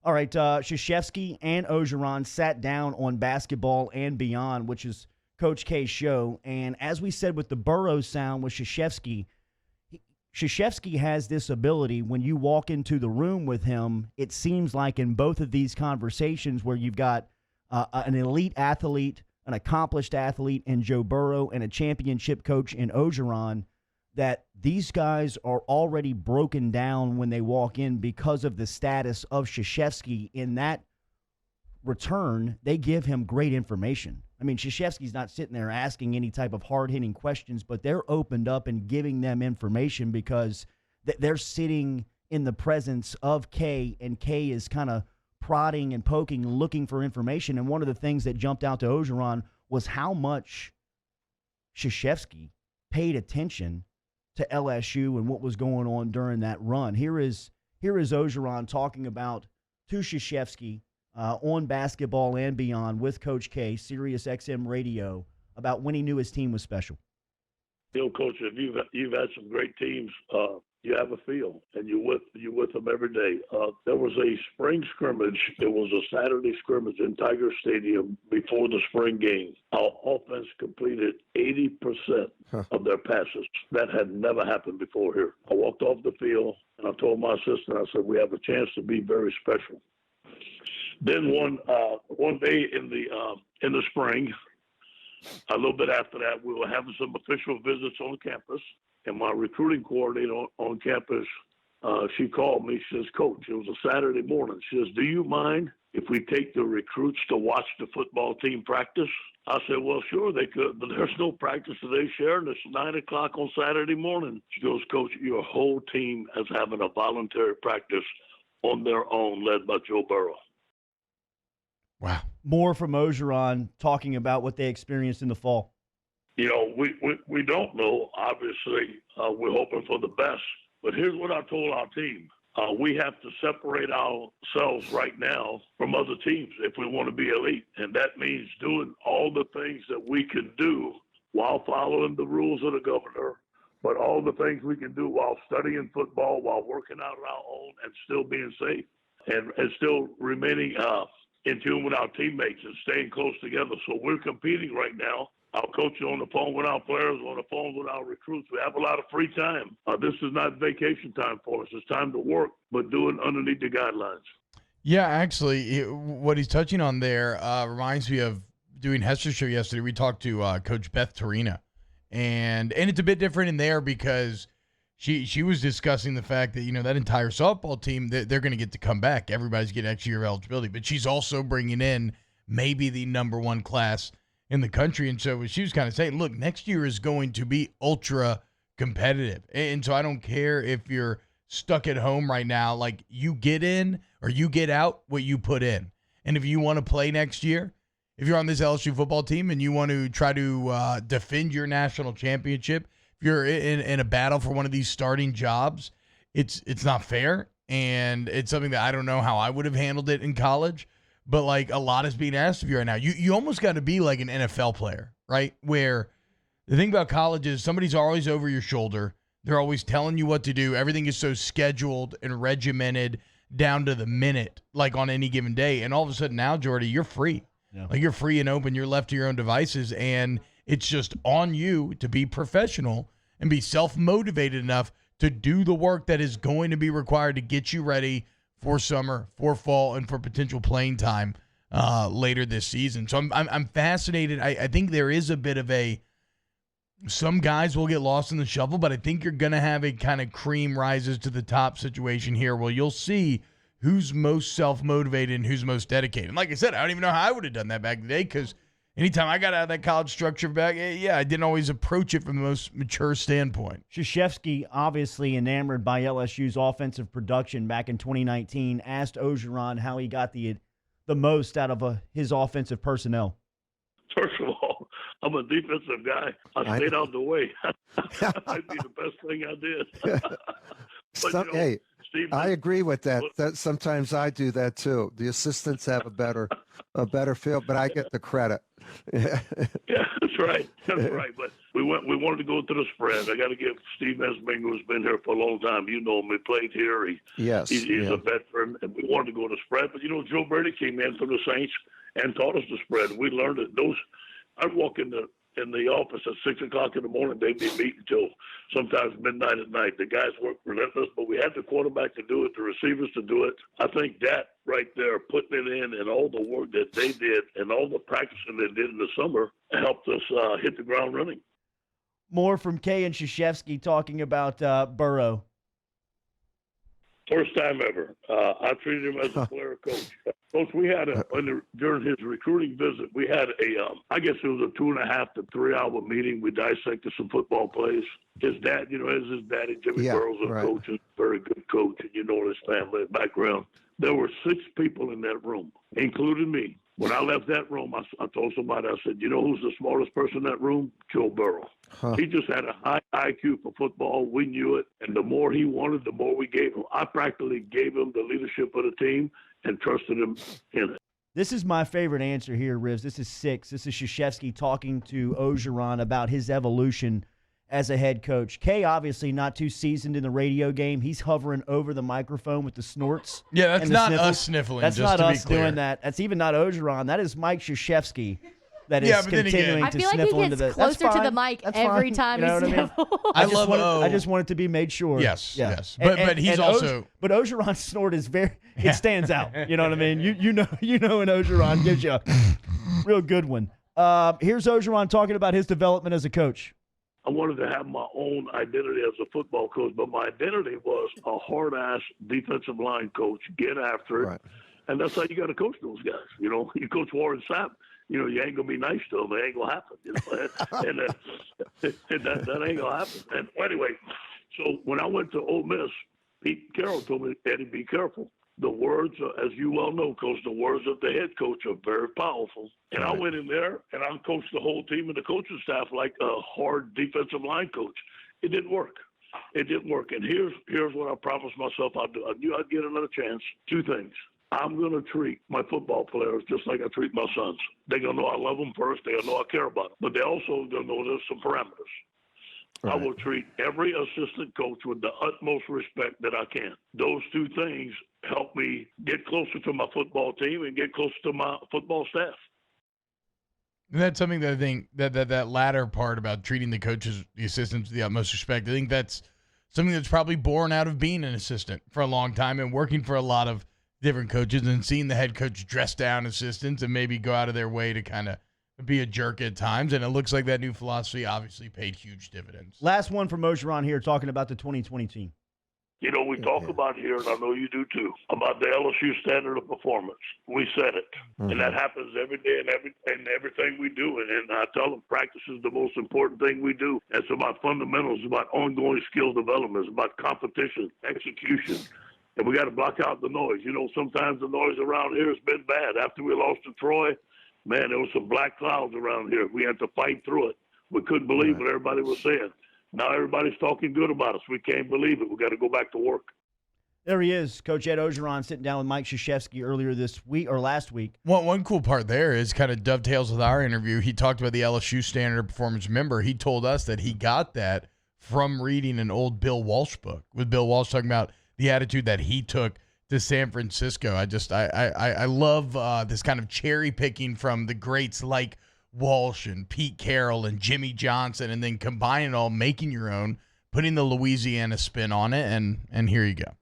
All right, Krzyzewski and Orgeron sat down on Basketball and Beyond, which is Coach K's show. And as we said with the Burrows sound with Krzyzewski, Krzyzewski has this ability when you walk into the room with him, it seems like in both of these conversations where you've got an elite athlete, an accomplished athlete in Joe Burrow, and a championship coach in Orgeron, that these guys are already broken down when they walk in because of the status of Krzyzewski. In that return, they give him great information. I mean, Krzyzewski's not sitting there asking any type of hard-hitting questions, but they're opened up and giving them information because they're sitting in the presence of K, and K is kind of prodding and poking, looking for information. And one of the things that jumped out to Orgeron was how much Krzyzewski paid attention to LSU and what was going on during that run. Here is Orgeron talking about to Krzyzewski on Basketball and Beyond with Coach K, Sirius XM Radio, about when he knew his team was special. Coach, if you've had some great teams, you have a feel, and you're with them every day. There was a spring scrimmage. It was a Saturday scrimmage in Tiger Stadium before the spring game. Our offense completed 80% of their passes. That had never happened before here. I walked off the field, and I told my assistant, I said, we have a chance to be very special. Then one day in the spring, a little bit after that, we were having some official visits on campus, and my recruiting coordinator on campus, she called me. She says, Coach, it was a Saturday morning. She says, do you mind if we take the recruits to watch the football team practice? I said, well, sure, they could, but there's no practice today, Sharon. It's 9 o'clock on Saturday morning. She goes, Coach, your whole team is having a voluntary practice on their own, led by Joe Burrow. Wow. More from Orgeron talking about what they experienced in the fall. We don't know. Obviously, we're hoping for the best. But here's what I told our team. We have to separate ourselves right now from other teams if we want to be elite. And that means doing all the things that we can do while following the rules of the governor, but all the things we can do while studying football, while working out on our own and still being safe and still remaining in tune with our teammates and staying close together. So we're competing right now. Our coach is on the phone with our players, on the phone with our recruits. We have a lot of free time. This is not vacation time for us. It's time to work, but do it underneath the guidelines. Yeah, actually, what he's touching on there reminds me of doing Hester's show yesterday. We talked to Coach Beth Torina, and it's a bit different in there because she was discussing the fact that, that entire softball team, they're going to get to come back. Everybody's getting extra year of eligibility, but she's also bringing in maybe the number one class in the country. And so she was kind of saying, look, next year is going to be ultra competitive. And so I don't care if you're stuck at home right now, like you get in or you get out what you put in. And if you want to play next year, if you're on this LSU football team and you want to try to defend your national championship, if you're in a battle for one of these starting jobs, it's not fair. And it's something that I don't know how I would have handled it in college. But, like, a lot is being asked of you right now. You almost got to be like an NFL player, right? Where the thing about college is somebody's always over your shoulder. They're always telling you what to do. Everything is so scheduled and regimented down to the minute, like on any given day. And all of a sudden now, Jordy, you're free. Yeah. Like, you're free and open. You're left to your own devices. And it's just on you to be professional and be self-motivated enough to do the work that is going to be required to get you ready for summer, for fall, and for potential playing time later this season. So I'm fascinated. I think there is a bit of some guys will get lost in the shuffle, but I think you're going to have a kind of cream rises to the top situation here where you'll see who's most self-motivated and who's most dedicated. And like I said, I don't even know how I would have done that back in the day because anytime I got out of that college structure back, I didn't always approach it from the most mature standpoint. Krzyzewski, obviously enamored by LSU's offensive production back in 2019, asked Orgeron how he got the most out of his offensive personnel. First of all, I'm a defensive guy. I stayed out of the way. That might be the best thing I did. But, Steve, I agree with that. That sometimes I do that too. The assistants have a better feel, but I get the credit. Yeah, that's right. That's right. But we wanted to go to the spread. I got to give Steve Esming, who's been here for a long time. You know him. He played here. He's a veteran, and we wanted to go to the spread. But Joe Brady came in from the Saints and taught us the spread. We learned it. I'd walk in the office at 6 o'clock in the morning. They'd be meeting till sometimes midnight at night. The guys worked relentless, but we had the quarterback to do it, the receivers to do it. I think that right there, putting it in and all the work that they did and all the practicing they did in the summer helped us hit the ground running. More from Kay and Krzyzewski talking about Burrow. First time ever. I treated him as a player coach. Coach, we had during his recruiting visit, we had I guess it was a 2.5 to 3 hour meeting. We dissected some football plays. His dad, as his daddy, Jimmy Burrows, a coach, a very good coach, and his family background. There were 6 people in that room, including me. When I left that room, I told somebody, I said, who's the smartest person in that room? Joe Burrow. Huh. He just had a high IQ for football. We knew it. And the more he wanted, the more we gave him. I practically gave him the leadership of the team and trusted him in it. This is my favorite answer here, Rivs. This is 6. This is Krzyzewski talking to Orgeron about his evolution as a head coach. Kay, obviously not too seasoned in the radio game. He's hovering over the microphone with the snorts. Yeah, that's not sniffles. us sniffling. That's just not to us be clear. doing that. That's even not Orgeron. That is Mike Krzyzewski that is but then continuing again, to I feel like sniffle he into gets the. That's closer to fine. the mic That's every fine. time You know he what I mean? sniffles. I just want it to be made sure. Yes, Yeah. yes. But he's also. But Orgeron's snort is it stands out. You know what I mean? You know when Orgeron gives you a real good one. Here's Orgeron talking about his development as a coach. I wanted to have my own identity as a football coach, but my identity was a hard-ass defensive line coach, get after it. Right. And that's how you got to coach those guys. You coach Warren Sapp, you ain't going to be nice to them. It ain't going to happen. And that ain't going to happen. And anyway, so when I went to Ole Miss, Pete Carroll told me, Eddie, be careful. The words, as you well know, Coach, the words of the head coach are very powerful. And I went in there, and I coached the whole team and the coaching staff like a hard defensive line coach. It didn't work. It didn't work. And here's what I promised myself I'd do. I knew I'd get another chance. 2 things. I'm going to treat my football players just like I treat my sons. They're going to know I love them first. They're going to know I care about them. But they also going to know there's some parameters. Right. I will treat every assistant coach with the utmost respect that I can. Those 2 things help me get closer to my football team and get closer to my football staff. And that's something that I think that latter part about treating the coaches, the assistants with the utmost respect, I think that's something that's probably born out of being an assistant for a long time and working for a lot of different coaches and seeing the head coach dress down assistants and maybe go out of their way to kind of be a jerk at times, and it looks like that new philosophy obviously paid huge dividends. Last one from Orgeron here talking about the 2020 team. We talk about here, and I know you do too, about the LSU standard of performance. We said it, and that happens every day and everything we do. And I tell them practice is the most important thing we do. It's about fundamentals, it's about ongoing skill development, it's about competition, execution. And we got to block out the noise. Sometimes the noise around here has been bad. After we lost to Troy, man, there was some black clouds around here. We had to fight through it. We couldn't believe what everybody was saying. Now everybody's talking good about us. We can't believe it. We got to go back to work. There he is, Coach Ed Orgeron, sitting down with Mike Krzyzewski earlier this week or last week. One cool part there is kind of dovetails with our interview. He talked about the LSU standard of performance. Remember, he told us that he got that from reading an old Bill Walsh book, with Bill Walsh talking about the attitude that he took to San Francisco. I love this kind of cherry picking from the greats like Walsh and Pete Carroll and Jimmy Johnson, and then combining it all, making your own, putting the Louisiana spin on it, and here you go.